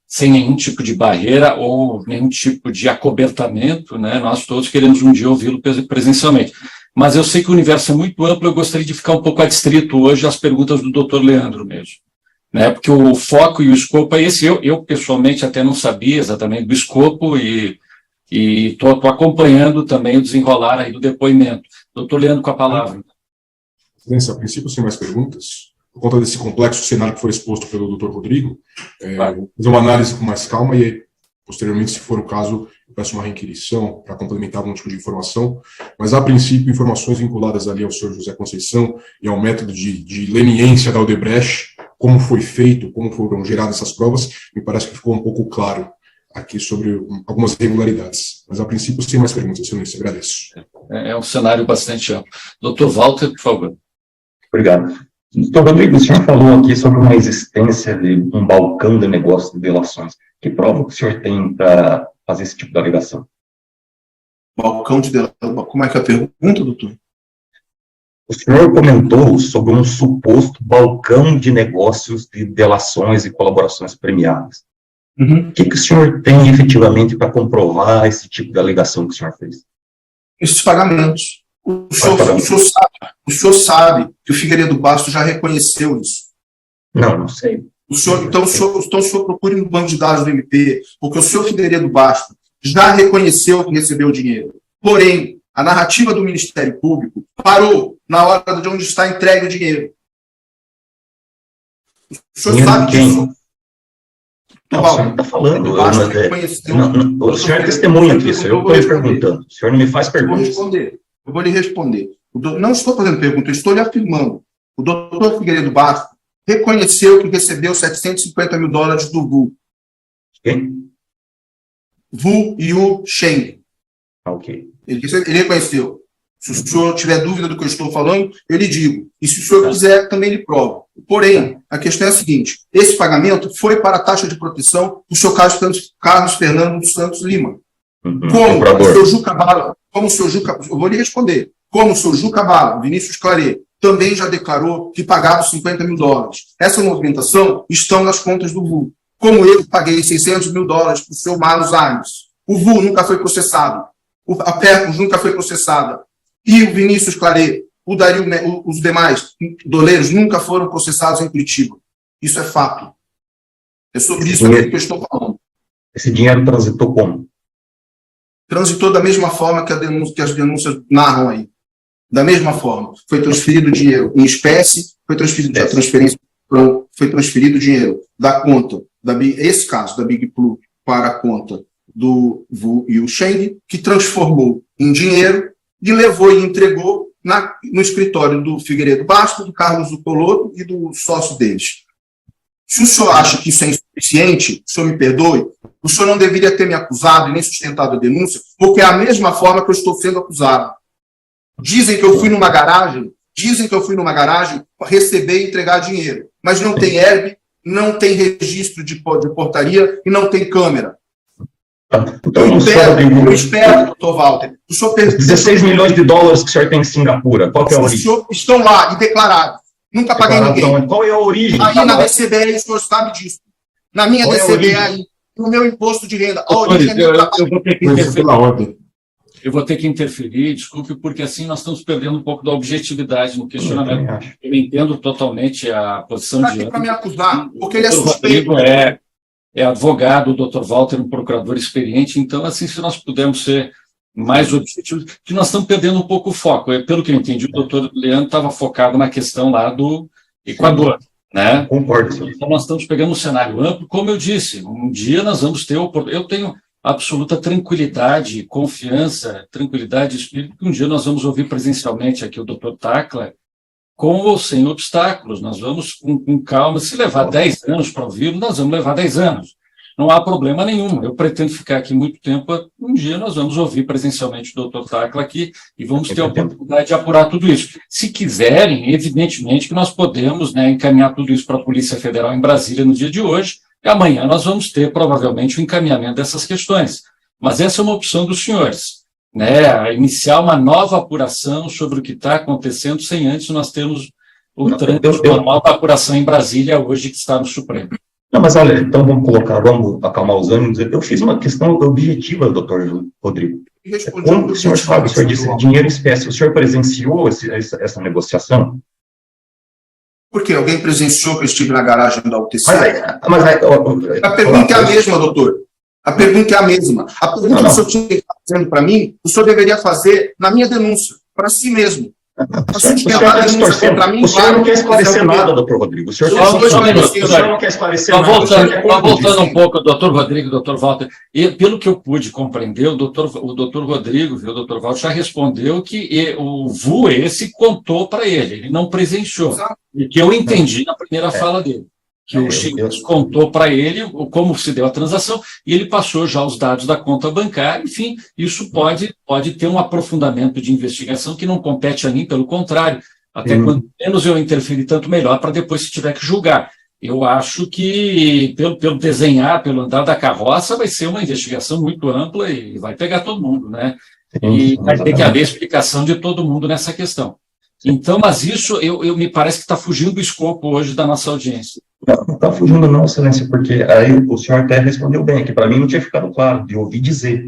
sem nenhum tipo de barreira ou nenhum tipo de acobertamento, né? Nós todos queremos um dia ouvi-lo presencialmente. Mas eu sei que o universo é muito amplo, eu gostaria de ficar um pouco adstrito hoje às perguntas do doutor Leandro mesmo, né? Porque o foco e o escopo é esse. Eu pessoalmente até não sabia exatamente do escopo e estou acompanhando também o desenrolar aí do depoimento. Doutor Leandro, com a palavra. Excelência, a princípio, sem mais perguntas, por conta desse complexo cenário que foi exposto pelo Dr. Rodrigo, vou fazer uma análise com mais calma e, posteriormente, se for o caso, eu peço uma requisição para complementar algum tipo de informação, mas, a princípio, informações vinculadas ali ao senhor José Conceição e ao método de leniência da Odebrecht, como foi feito, como foram geradas essas provas, me parece que ficou um pouco claro aqui sobre algumas irregularidades. Mas, a princípio, sem mais perguntas, excelência, agradeço. É um cenário bastante amplo. Doutor Walter, por favor. Obrigado. Doutor Rodrigo, o senhor falou aqui sobre uma existência de um balcão de negócio de delações. Que prova que o senhor tem para fazer esse tipo de alegação? Balcão de delação. Como é que é a pergunta, doutor? O senhor comentou sobre um suposto balcão de negócios de delações e colaborações premiadas. O que o senhor tem efetivamente para comprovar esse tipo de alegação que o senhor fez? Esses pagamentos. O senhor sabe que o Figueiredo Bastos já reconheceu isso. Não sei. Então, o senhor procure no banco de dados do MP, porque o senhor Figueiredo Bastos já reconheceu que recebeu o dinheiro. Porém, a narrativa do Ministério Público parou na hora de onde está entregue o dinheiro. O senhor sabe disso. Não, o senhor não está falando. O senhor é testemunha disso. Eu estou lhe perguntando. O senhor não me faz perguntas. Eu vou lhe responder. Não estou fazendo pergunta, eu estou lhe afirmando. O doutor Figueiredo Bastos reconheceu que recebeu $750 mil do VU. Quem? VU e o Schengen. Ok. Ele reconheceu. Se o senhor tiver dúvida do que eu estou falando, eu lhe digo. E se o senhor quiser, também lhe provo. Porém, a questão é a seguinte: esse pagamento foi para a taxa de proteção do senhor Carlos Fernando dos Santos Lima. Como o senhor Juca Bala, eu vou lhe responder. Como o senhor Juca Bala, Vinícius Claret, também já declarou que pagava $50 mil. Essa movimentação estão nas contas do VU. Como eu paguei $600 mil para o senhor Marlos Arnes. O VU nunca foi processado. A Percos nunca foi processada. E o Vinícius Claret, o Dario, os demais doleiros nunca foram processados em Curitiba. Isso é fato. É sobre isso que eu estou falando. Esse dinheiro transitou como? Transitou da mesma forma que as denúncias narram aí. Da mesma forma. Foi transferido dinheiro em espécie, foi transferido dinheiro da conta, esse caso, da Big Blue, para a conta do VU e o Schengen, que transformou em dinheiro e levou e entregou no escritório do Figueiredo Bastos, do Carlos Zucoloto e do sócio deles. Se o senhor acha que isso é insuficiente, o senhor me perdoe, o senhor não deveria ter me acusado e nem sustentado a denúncia, porque é a mesma forma que eu estou sendo acusado. Dizem que eu fui numa garagem receber e entregar dinheiro, mas não tem herb, não tem registro de portaria e não tem câmera. Então, eu espero, doutor Walter. O senhor $16 milhões que o senhor tem em Singapura, qual que é a origem? Estão lá e declarados. Nunca paguei ninguém. Qual é a origem? Aí na DCBR, o senhor sabe disso. Na minha DCBR, no meu imposto de renda, a origem é meu trabalho. Eu vou ter que interferir, desculpe, porque assim nós estamos perdendo um pouco da objetividade no questionamento. Eu entendo totalmente a posição de... para me acusar, porque ele é suspeito. É advogado, o doutor Walter, um procurador experiente, então, assim, se nós pudermos ser mais objetivos, que nós estamos perdendo um pouco o foco. Pelo que eu entendi, o doutor Leandro estava focado na questão lá do Equador, né? Concordo. Então, nós estamos pegando um cenário amplo, como eu disse, um dia nós vamos ter... Eu tenho absoluta tranquilidade, confiança, tranquilidade de espírito, que um dia nós vamos ouvir presencialmente aqui o Dr. Tacla, com ou sem obstáculos. Nós vamos com calma. Se levar 10 anos para ouvir, nós vamos levar 10 anos. Não há problema nenhum. Eu pretendo ficar aqui muito tempo. Um dia nós vamos ouvir presencialmente o Dr. Tacla aqui e vamos ter a oportunidade de apurar tudo isso. Se quiserem, evidentemente que nós podemos, né, encaminhar tudo isso para a Polícia Federal em Brasília no dia de hoje, e amanhã nós vamos ter, provavelmente, o encaminhamento dessas questões. Mas essa é uma opção dos senhores, né, iniciar uma nova apuração sobre o que está acontecendo, sem antes nós termos o trânsito normal da apuração em Brasília hoje, que está no Supremo. Não, mas olha, então vamos acalmar os ânimos. Eu fiz uma questão objetiva, doutor Rodrigo. Como o senhor sabe, o senhor disse dinheiro em espécie, o senhor presenciou essa negociação? Porque alguém presenciou que eu estive na garagem da UTC? A pergunta é a mesma, doutor. A pergunta é a mesma. A pergunta que o senhor tinha que estar fazendo para mim, o senhor deveria fazer na minha denúncia, para si mesmo. O senhor não quer esclarecer nada, doutor Rodrigo. O senhor não quer esclarecer nada. Voltando um pouco, doutor Rodrigo, doutor Walter, e pelo que eu pude compreender, o doutor Rodrigo, o doutor Walter já respondeu que o VU esse contou para ele não presenciou. Exato. E que eu entendi na primeira fala dele. Que o Chico contou para ele como se deu a transação e ele passou já os dados da conta bancária. Enfim, isso pode ter um aprofundamento de investigação que não compete a mim, pelo contrário, até quanto menos eu interferir, tanto melhor, para depois, se tiver que julgar. Eu acho que, pelo desenhar, pelo andar da carroça, vai ser uma investigação muito ampla e vai pegar todo mundo, né? E vai ter que haver explicação de todo mundo nessa questão. Então, mas isso me parece que está fugindo do escopo hoje da nossa audiência. Não está fugindo não, excelência, porque aí o senhor até respondeu bem, que para mim não tinha ficado claro, de ouvir dizer.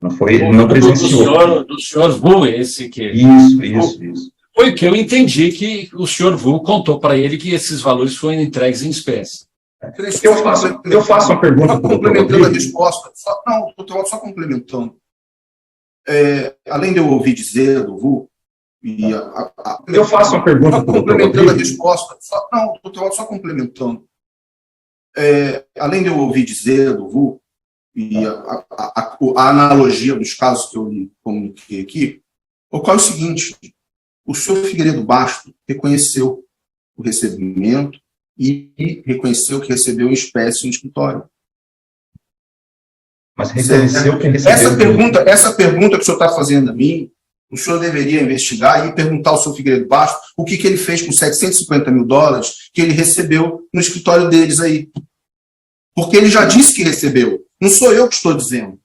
Não foi, não presenciou. Do senhor Vu, esse que... Isso. Foi o que eu entendi, que o senhor Vu contou para ele que esses valores foram entregues em espécie. Eu faço uma pergunta para o doutor Rodrigo. A resposta. Só complementando. Além de eu ouvir dizer do VU, eu faço uma pergunta para o doutor Rodrigo. A resposta. Só complementando. Além de eu ouvir dizer do VU, a analogia dos casos que eu lhe comuniquei aqui, ocorre o seguinte: o senhor Figueiredo Basto reconheceu o recebimento e reconheceu que recebeu em espécie no escritório. Mas reconheceu que recebeu... Essa pergunta que o senhor está fazendo a mim, o senhor deveria investigar e perguntar ao senhor Figueiredo Basto o que ele fez com $750 mil que ele recebeu no escritório deles aí. Porque ele já disse que recebeu. Não sou eu que estou dizendo.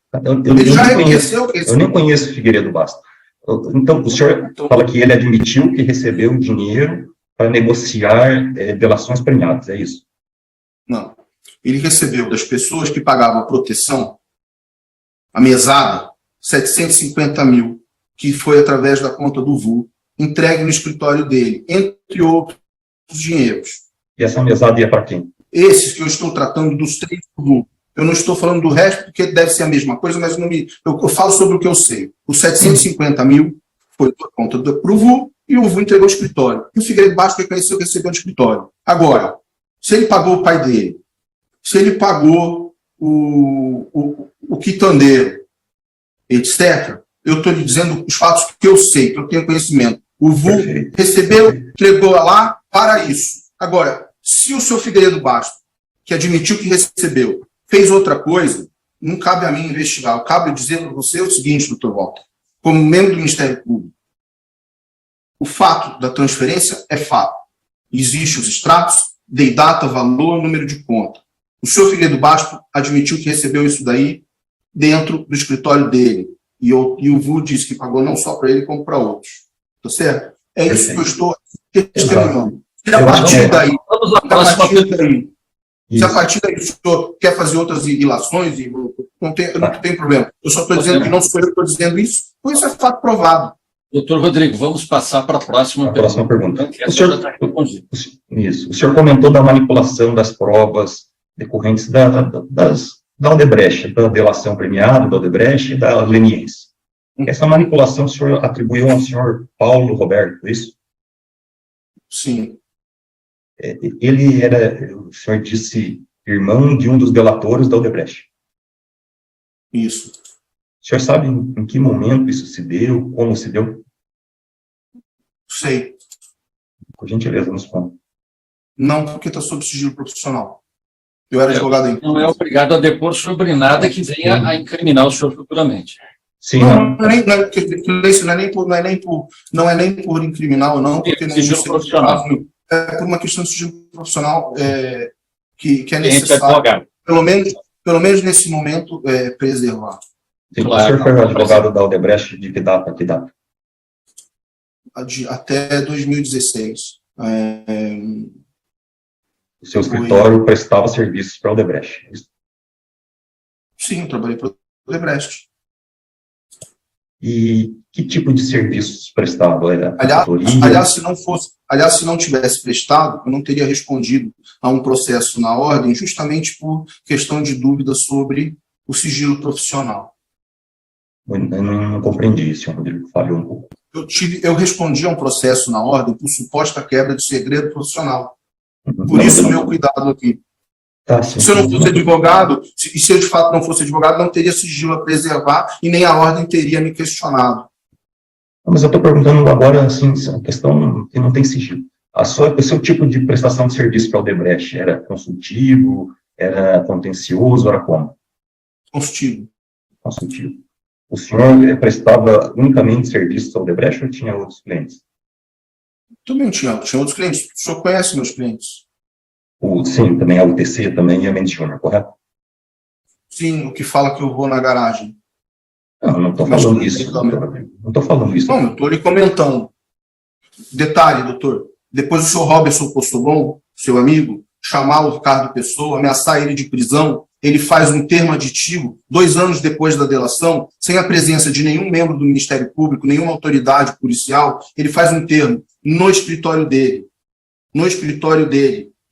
Ele já reconheceu que recebeu. Eu nem conheço o Figueiredo Basto. Então, o senhor fala que ele admitiu que recebeu dinheiro para negociar delações premiadas, é isso? Não. Ele recebeu das pessoas que pagavam a proteção, a mesada, 750 mil, que foi através da conta do VU, entregue no escritório dele, entre outros dinheiros. E essa mesada ia para quem? Esses que eu estou tratando dos 3 do VU. Eu não estou falando do resto, porque deve ser a mesma coisa, mas eu falo sobre o que eu sei. Os 750 mil foi por conta do VU, e o VU entregou ao escritório. E o Figueiredo Basto reconheceu que recebeu no escritório. Agora, se ele pagou o pai dele, se ele pagou o quitandeiro, etc., eu estou lhe dizendo os fatos que eu sei, que eu tenho conhecimento. O VU recebeu, entregou lá para isso. Agora, se o senhor Figueiredo Basto, que admitiu que recebeu, fez outra coisa, não cabe a mim investigar. Cabe dizer para você o seguinte, doutor Walter, como membro do Ministério Público, o fato da transferência é fato. Existem os extratos, de data, valor, número de conta. O senhor Figueiredo Basto admitiu que recebeu isso daí dentro do escritório dele. E o VU disse que pagou não só para ele, como para outros. Tá certo? É isso que eu estou testemunhando. Se a partir daí, se a partir daí o senhor quer fazer outras ilações, não tem problema. Eu só estou dizendo que não sou eu que estou dizendo isso, pois isso é fato provado. Doutor Rodrigo, vamos passar para a próxima pergunta. O senhor comentou da manipulação das provas decorrentes da Odebrecht, da delação premiada, da Odebrecht e da leniência. Essa manipulação o senhor atribuiu ao senhor Paulo Roberto, é isso? Sim. Ele era, o senhor disse, irmão de um dos delatores da Odebrecht. Isso. O senhor sabe em que momento isso se deu, como se deu? Sei. Por gentileza, nos conta. Não, porque está sob sigilo profissional. Eu era advogado em... Não é obrigado a depor sobre nada que venha a incriminar o senhor futuramente. Sim, Não é nem por incriminal, não, porque não Sigilo profissional. é por uma questão de sigilo profissional que é Cliente necessário, advogado. pelo menos nesse momento, preservar. sim. Claro. O senhor foi advogado da Odebrecht de que data a que data? Até 2016. O seu escritório prestava serviços para a Odebrecht. Sim, eu trabalhei para o Odebrecht. E que tipo de serviços prestava? Era consultoria? Aliás, se não tivesse prestado, eu não teria respondido a um processo na ordem, justamente por questão de dúvida sobre o sigilo profissional. Eu não compreendi, senhor Rodrigo, falhou um pouco. Eu respondi a um processo na ordem por suposta quebra de segredo profissional. Por Não, isso, não. o meu cuidado aqui. Tá, sim, Se eu não fosse advogado, se eu de fato não fosse advogado, não teria sigilo a preservar e nem a ordem teria me questionado. Mas eu estou perguntando agora, assim, a questão que não tem sigilo. O seu tipo de prestação de serviço para a Odebrecht era consultivo, era contencioso, era como? Consultivo. Consultivo. O senhor prestava unicamente serviços ao Odebrecht ou tinha outros clientes? Também tinha outros clientes. O senhor conhece meus clientes? Sim, também a UTC, também e a Mendes Júnior, correto? Sim, o que fala que eu vou na garagem. Não estou falando isso. Não estou falando isso. Não, eu estou lhe comentando. Detalhe, doutor. Depois o senhor Robertson Postobon, seu amigo, chamar o Ricardo Pessoa, ameaçar ele de prisão, ele faz um termo aditivo 2 anos depois da delação, sem a presença de nenhum membro do Ministério Público, nenhuma autoridade policial, ele faz um termo no escritório dele,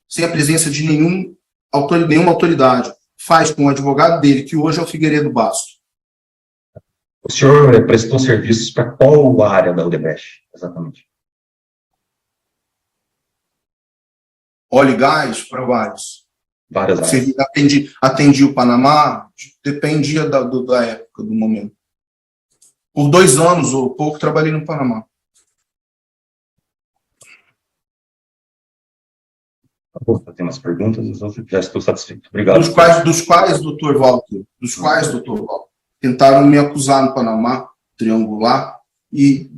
sem a presença de nenhuma autoridade, faz com o advogado dele, que hoje é o Figueiredo Basto. O senhor prestou serviços para qual área da Odebrecht, exatamente? Óleo e gás, para vários. Várias áreas. Atendi o Panamá, dependia da época, do momento. Por 2 anos ou pouco, trabalhei no Panamá. Vou fazer umas perguntas, eu já estou satisfeito. Obrigado. Dos quais, doutor Walter, tentaram me acusar no Panamá, triangular, e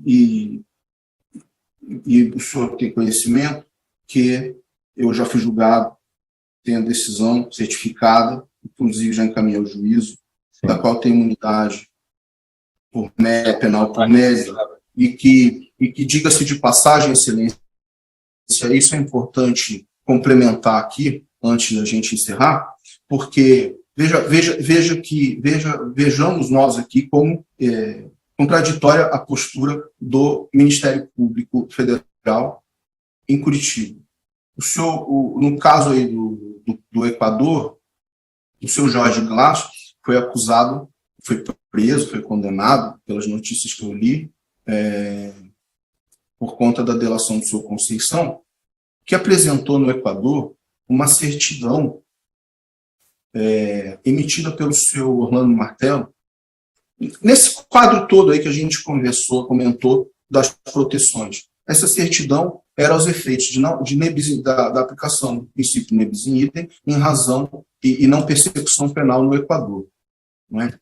o senhor tem conhecimento que eu já fui julgado, tenho a decisão certificada, inclusive já encaminhei ao juízo, sim, da qual tem imunidade por mérito penal por mérito, e que diga-se de passagem, excelência, isso é importante complementar aqui, antes da gente encerrar, porque vejamos nós aqui como contraditória a postura do Ministério Público Federal em Curitiba. No caso aí do Equador, o senhor Jorge Glass foi acusado, foi preso, foi condenado, pelas notícias que eu li, por conta da delação do senhor Conceição, que apresentou no Equador uma certidão emitida pelo senhor Orlando Martello, nesse quadro todo aí que a gente comentou das proteções. Essa certidão era aos efeitos da aplicação do princípio nebis in idem em razão e não persecução penal no Equador, não é?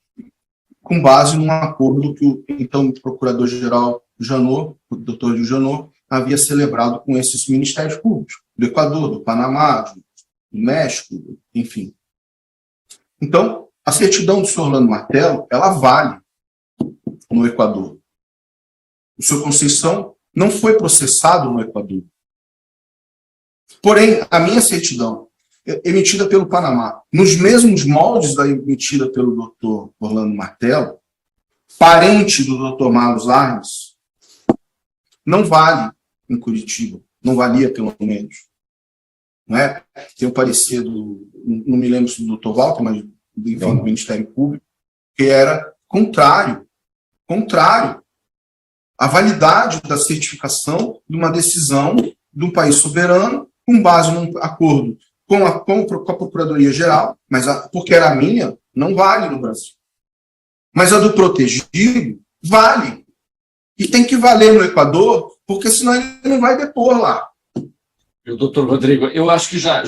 Com base num acordo que o então procurador-geral Janot, o doutor Gil Janot, havia celebrado com esses ministérios públicos, do Equador, do Panamá, do México, enfim. Então, a certidão do senhor Orlando Martello, ela vale no Equador. O senhor Conceição não foi processado no Equador. Porém, a minha certidão, emitida pelo Panamá, nos mesmos moldes da emitida pelo doutor Orlando Martello, parente do doutor Marlos Arnes, não vale em Curitiba, não valia pelo menos. Não é? Tem o parecer não me lembro se do doutor Walter, mas enfim, do Ministério Público, que era contrário à validade da certificação de uma decisão de um país soberano, com base num acordo com a Procuradoria-Geral, mas porque era minha, não vale no Brasil. Mas a do protegido vale. E tem que valer no Equador, porque senão ele não vai depor lá. Doutor Rodrigo, eu acho que já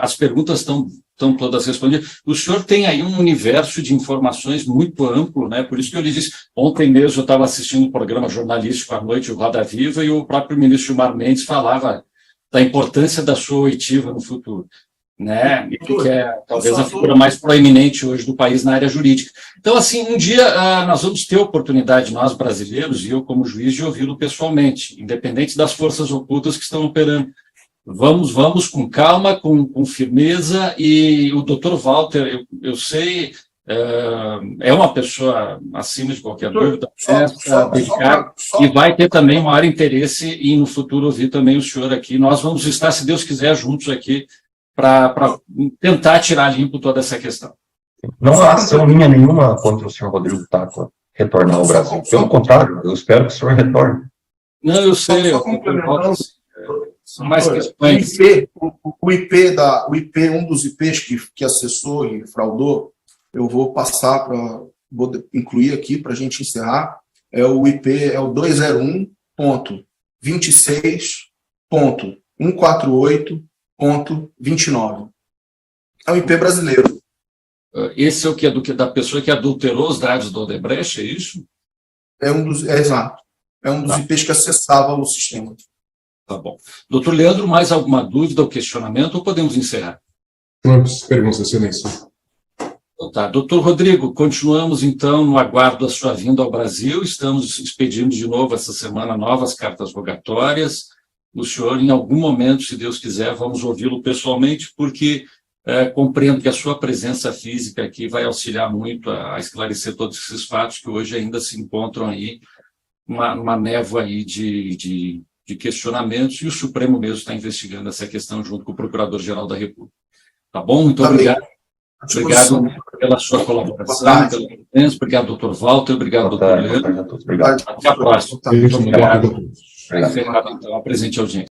as perguntas estão todas respondidas. O senhor tem aí um universo de informações muito amplo, né? Por isso que eu lhe disse, ontem mesmo eu estava assistindo um programa jornalístico à noite, o Roda Viva, e o próprio ministro Gilmar Mendes falava da importância da sua oitiva no futuro, né? Que é talvez a figura mais proeminente hoje do país na área jurídica. Então, assim, um dia nós vamos ter oportunidade, nós brasileiros, e eu como juiz, de ouvi-lo pessoalmente, independente das forças ocultas que estão operando. Vamos com calma, com firmeza, e o doutor Walter, eu sei, é uma pessoa acima de qualquer dúvida, dedicada, e vai ter também o maior interesse em, no futuro, ouvir também o senhor aqui. Nós vamos estar, se Deus quiser, juntos aqui para tentar tirar limpo toda essa questão. Não há ação minha nenhuma contra o senhor Rodrigo Tacla retornar ao Brasil. Pelo contrário, eu espero que o senhor retorne. Não, eu sei, são mais questões. O IP, um dos IPs que acessou e fraudou, eu vou passar vou incluir aqui para a gente encerrar, o IP é o 201.26.148.29. É um IP brasileiro. Esse é o que é da pessoa que adulterou os dados do Odebrecht, é isso? Exato. É um dos IPs que acessava o sistema. Tá bom. Doutor Leandro, mais alguma dúvida ou questionamento, ou podemos encerrar? Não, perguntas, excelência. Então, tá. Doutor Rodrigo, continuamos, então, no aguardo da sua vinda ao Brasil. Estamos expedindo de novo, essa semana, novas cartas rogatórias. O senhor, em algum momento, se Deus quiser, vamos ouvi-lo pessoalmente, porque compreendo que a sua presença física aqui vai auxiliar muito a esclarecer todos esses fatos que hoje ainda se encontram aí, uma névoa aí de questionamentos, e o Supremo mesmo está investigando essa questão junto com o Procurador-Geral da República. Tá bom? Muito obrigado. Obrigado pela sua colaboração, pela presença. Obrigado, doutor Walter. Obrigado, doutor Leandro. Obrigado. Até a próxima. Muito obrigado. Encerrado, então, a presente audiência.